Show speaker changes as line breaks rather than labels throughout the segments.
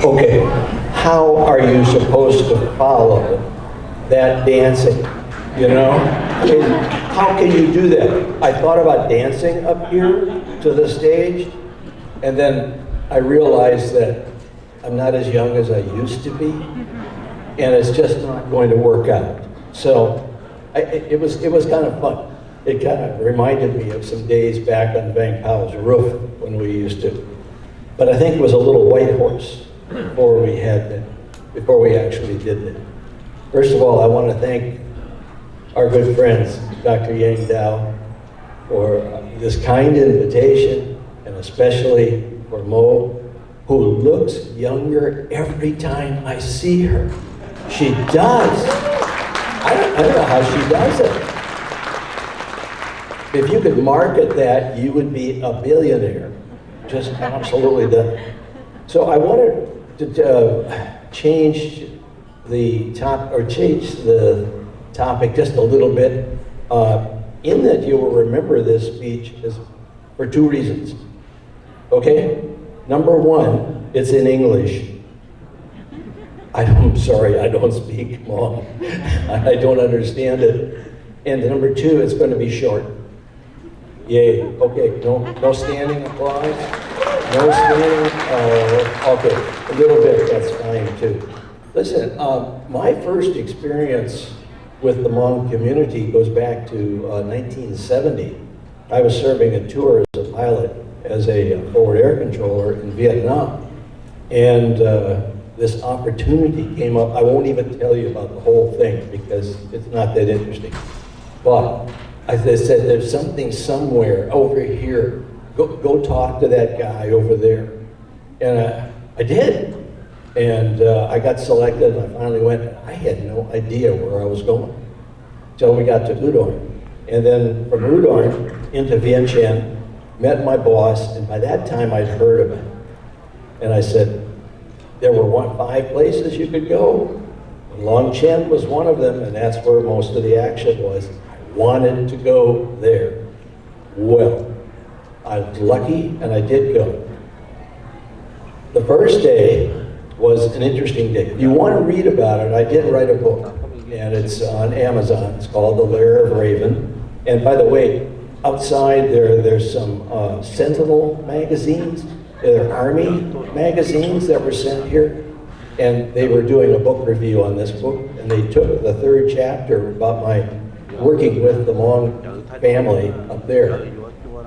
Okay, how are you supposed to follow that dancing? You know? I mean, how can you do that? I thought about dancing up here to the stage, and then I realized that I'm not as young as I used to be, and it's just not going to work out. So it was kind of fun. It kind of reminded me of some days back on Van Powell's roof when we used to. But I think it was a little white horse before we actually did that. First of all, I want to thank our good friends, Dr. Yang Dao, for this kind invitation, and especially for Mo, who looks younger every time I see her. She does. I don't know how she does it. If you could market that, you would be a billionaire. Just absolutely done. So I wanted to change the topic just a little bit. In that you will remember this speech is for two reasons. Okay? Number one, it's in English. I'm sorry, I don't speak Hmong. I don't understand it. And number two, it's going to be short. Yay. Okay, no standing applause. No standing, okay, a little bit, that's fine too. Listen, my first experience with the Hmong community goes back to 1970. I was serving a tour as a pilot, as a forward air controller in Vietnam. And this opportunity came up. I won't even tell you about the whole thing because it's not that interesting. But as I said, there's something somewhere over here. Go talk to that guy over there. And I did. And I got selected, and I finally went. I had no idea where I was going until we got to Duehring. And then from Duehring into Vientiane, met my boss, and by that time I'd heard of it. And I said, there were 5 places you could go. Long Chen was one of them, and that's where most of the action was. I wanted to go there. Well, I was lucky, and I did go. The first day was an interesting day. If you want to read about it, I did write a book, and it's on Amazon. It's called The Lair of Raven. And by the way, outside there's some Sentinel magazines. They're Army magazines that were sent here, and they were doing a book review on this book, and they took the 3rd chapter about my working with the Hmong family up there.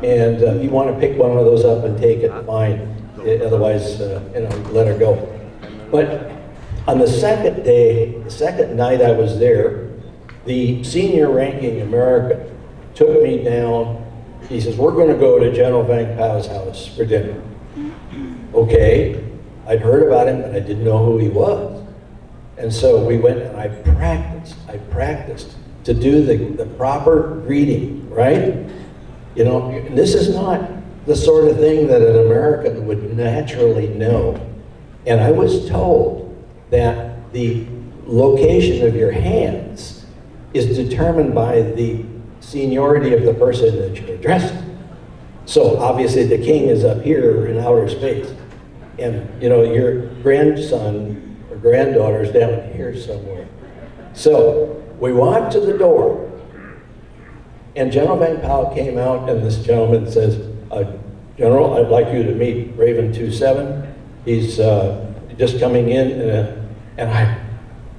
And if you want to pick one of those up and take it, fine. Otherwise, let her go. But on the second day, the second night I was there, the senior ranking American took me down. He says, we're going to go to General Vang Pao's house for dinner. Okay, I'd heard about him, but I didn't know who he was. And so we went, and I practiced to do the proper greeting, right? You know, this is not the sort of thing that an American would naturally know. And I was told that the location of your hands is determined by the seniority of the person that you're addressing. So obviously the king is up here in outer space. And your grandson or granddaughter is down here somewhere. So we walked to the door, and General Vang Pao came out, and this gentleman says, General, I'd like you to meet Raven 27. He's just coming in, and I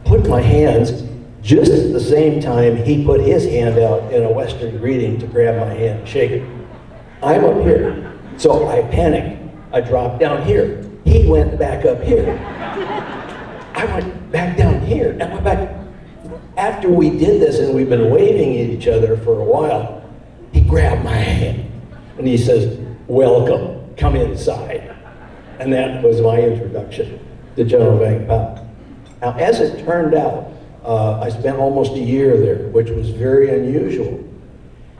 put my hands just at the same time he put his hand out in a Western greeting to grab my hand and shake it. I'm up here, so I panicked. I dropped down here. He went back up here. I went back down here, and went back. After we did this, and we've been waving at each other for a while, he grabbed my hand, and he says, welcome, come inside. And that was my introduction to General Vang Pao. Now, as it turned out, I spent almost a year there, which was very unusual.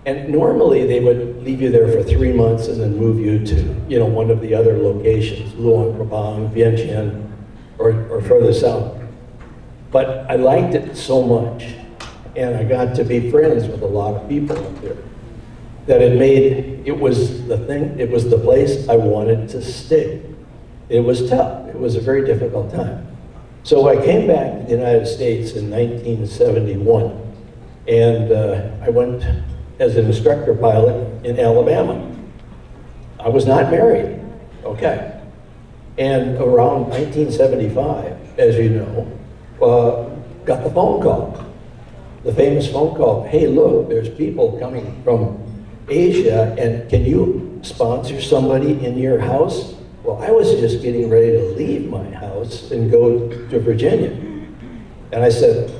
And normally they would leave you there for 3 months and then move you to, one of the other locations, Luang Prabang, Vientiane, or further south. But I liked it so much, and I got to be friends with a lot of people up there, that it was the place I wanted to stay. It was tough. It was a very difficult time. So I came back to the United States in 1971, and I went as an instructor pilot in Alabama. I was not married, okay. And around 1975, as you know, got the phone call, the famous phone call. Hey, look, there's people coming from Asia, and can you sponsor somebody in your house? Well, I was just getting ready to leave my house and go to Virginia. And I said,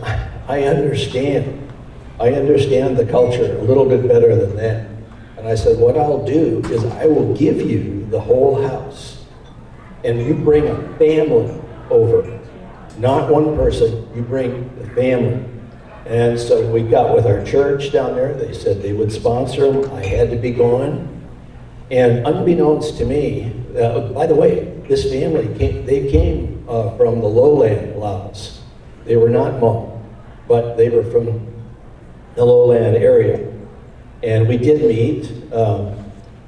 I understand. I understand the culture a little bit better than that. And I said, what I'll do is I will give you the whole house. And you bring a family over. Not one person, you bring the family. And so we got with our church down there. They said they would sponsor them. I had to be gone. And unbeknownst to me, by the way, this family came from the lowland Laos. They were not Hmong, but they were from the lowland area. And we did meet,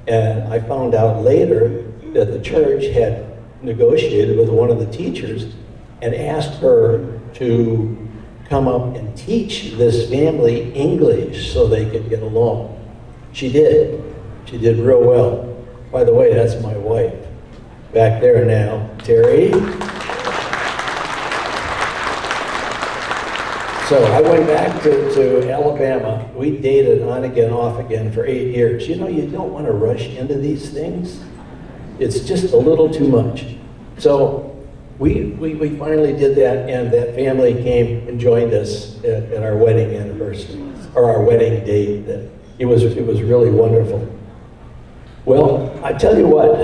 and I found out later that the church had negotiated with one of the teachers and asked her to come up and teach this family English so they could get along. She did. She did real well. By the way, that's my wife. Back there now, Terry. So I went back to Alabama. We dated on again, off again for 8 years. You know, you don't want to rush into these things. It's just a little too much. So we finally did that, and that family came and joined us at our wedding anniversary, or our wedding date. It was really wonderful. Well, I tell you what,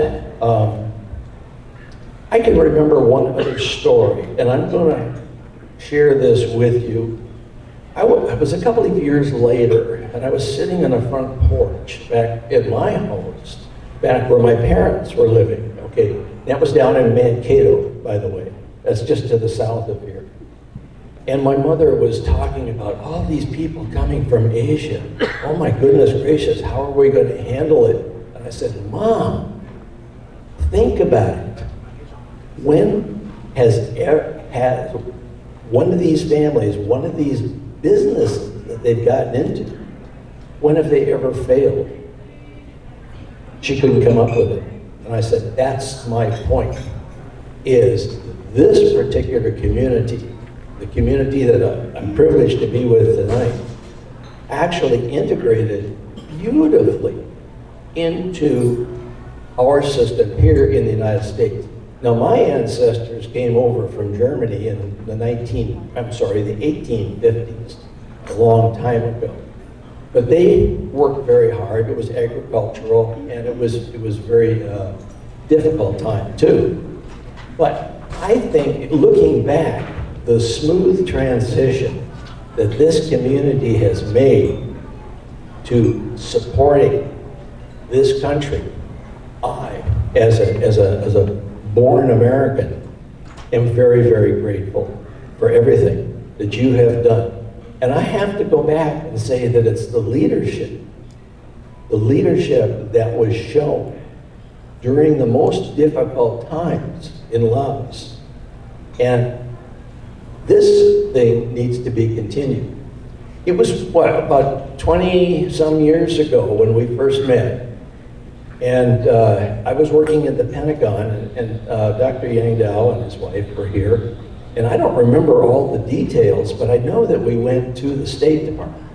I can remember one other story, and I'm going to share this with you. I was a couple of years later, and I was sitting on a front porch back at my house, back where my parents were living. Okay, that was down in Mankato, by the way. That's just to the south of here. And my mother was talking about all these people coming from Asia. Oh my goodness gracious, how are we going to handle it? And I said, Mom, think about it. When has one of these families, one of these businesses that they've gotten into, when have they ever failed? She couldn't come up with it. And I said, that's my point, is this particular community, the community that I'm privileged to be with tonight, actually integrated beautifully into our system here in the United States. Now, my ancestors came over from Germany in the 1850s, a long time ago. But they worked very hard. It was agricultural, and it was very difficult time too. But I think, looking back, the smooth transition that this community has made to supporting this country, I, as a born American, am very, very grateful for everything that you have done. And I have to go back and say that it's the leadership that was shown during the most difficult times in Laos. And this thing needs to be continued. It was, about 20-some years ago when we first met. And I was working at the Pentagon, and Dr. Yang Dao and his wife were here. And I don't remember all the details, but I know that we went to the State Department.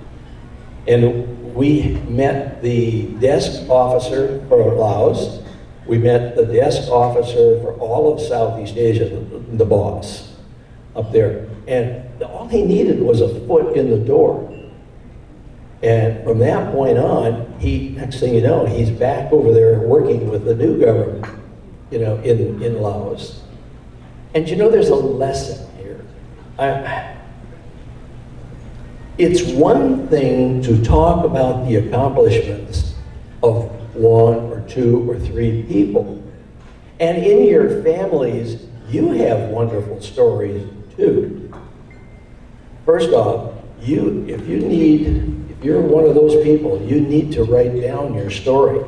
And we met the desk officer for Laos. We met the desk officer for all of Southeast Asia, the boss up there. And all he needed was a foot in the door. And from that point on, next thing you know, he's back over there working with the new government, in Laos. And there's a lesson here. It's one thing to talk about the accomplishments of one or two or three people. And in your families, you have wonderful stories too. First off, if you're one of those people, you need to write down your story,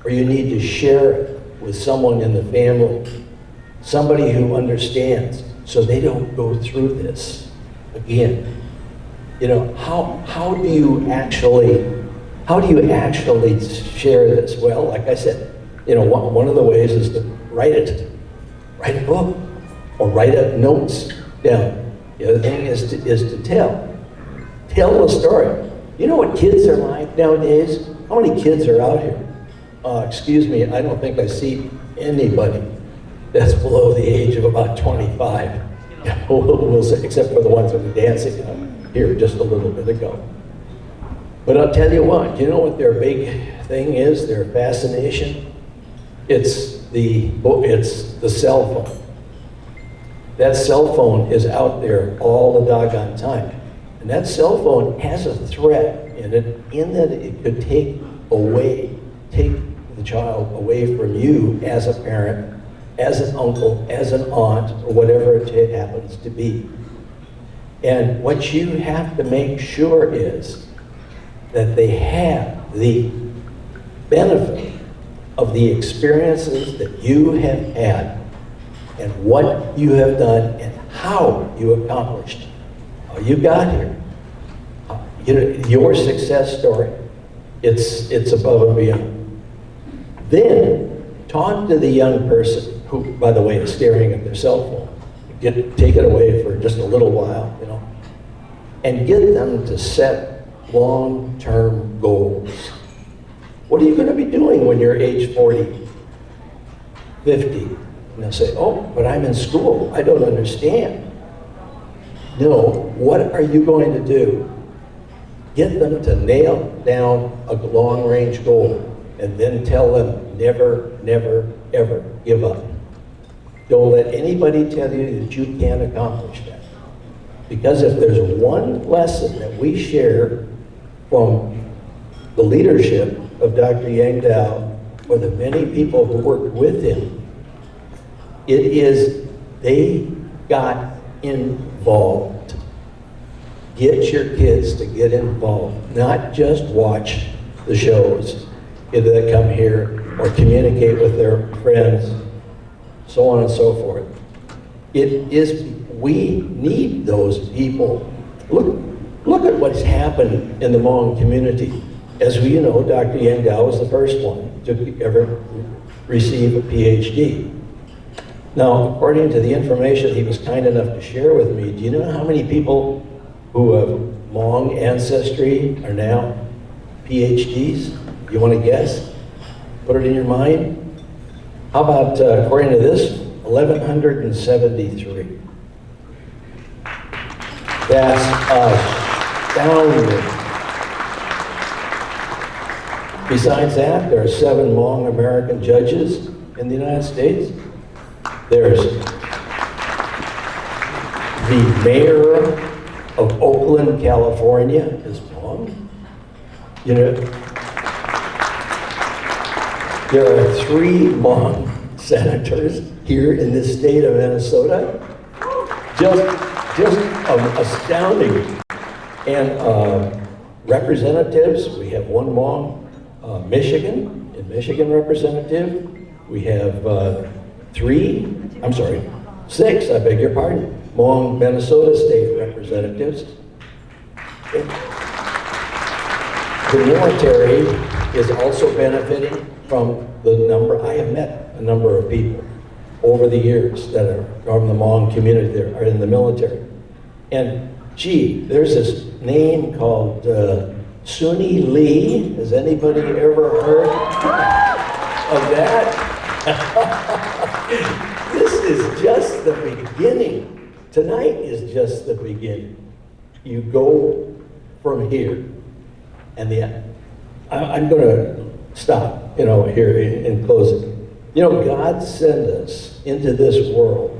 or you need to share it with someone in the family. somebody who understands, so they don't go through this again. You know, how do you actually share this? Well, like I said, you know, one of the ways is to write a book, or write up notes down. The other thing is to tell a story. You know what kids are like nowadays? How many kids are out here? Excuse me, I don't think I see anybody that's below the age of about 25. We'll say, except for the ones that were dancing out here just a little bit ago. But I'll tell you what, you know what their big thing is, their fascination? It's the cell phone. That cell phone is out there all the doggone time. And that cell phone has a threat in it, in that it could take the child away from you as a parent, as an uncle, as an aunt, or whatever it happens to be. And what you have to make sure is that they have the benefit of the experiences that you have had, and what you have done, and how you accomplished how you got here. You know, your success story, it's above and beyond. Then, talk to the young person who, by the way, is staring at their cell phone. Take it away for just a little while, you know, and get them to set long-term goals. What are you going to be doing when you're age 40, 50? And they'll say, oh, but I'm in school, I don't understand. No, what are you going to do? Get them to nail down a long-range goal, and then tell them never, never, ever give up. Don't let anybody tell you that you can't accomplish that. Because if there's one lesson that we share from the leadership of Dr. Yang Dao, or the many people who worked with him, it is they got involved. Get your kids to get involved, not just watch the shows that come here or communicate with their friends, so on and so forth. We need those people. Look at what's happened in the Hmong community. As we know, Dr. Yang Dao was the first one to ever receive a PhD. Now, according to the information he was kind enough to share with me, do you know how many people who have Hmong ancestry are now PhDs? You want to guess? Put it in your mind. How about, according to this, 1,173. That's astounding. Besides that, there are 7 Hmong American judges in the United States. There's the mayor of Oakland, California is Hmong. You know, there are 3 Hmong senators here in this state of Minnesota. Just astounding. And representatives, we have 1 Hmong Michigan representative. We have 6, I beg your pardon, Hmong Minnesota state representatives. The military is also benefiting from the number. I have met a number of people over the years that are from the Hmong community that are in the military. And gee, there's this name called Suni Lee. Has anybody ever heard of that? This is just the beginning. Tonight is just the beginning. You go from here, and I'm going to stop, here in closing. God sent us into this world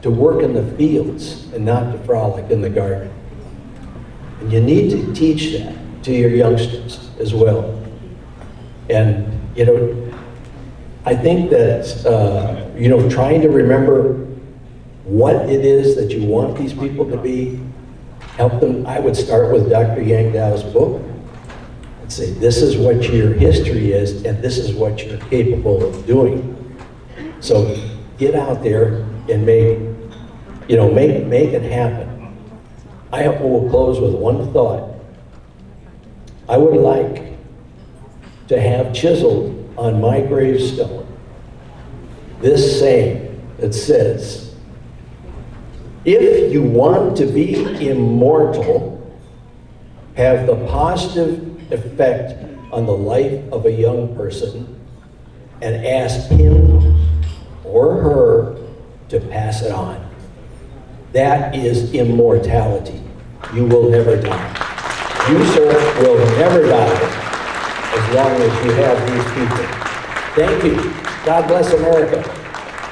to work in the fields and not to frolic in the garden. And you need to teach that to your youngsters as well. And, I think that, trying to remember what it is that you want these people to be, help them. I would start with Dr. Yang Dao's book and say, this is what your history is, and this is what you're capable of doing. So get out there and make it happen. I will close with one thought. I would like to have chiseled on my gravestone this saying that says, if you want to be immortal, have the positive effect on the life of a young person, and ask him or her to pass it on. That is immortality. You will never die. You, sir, will never die as long as you have these people. Thank you. God bless America.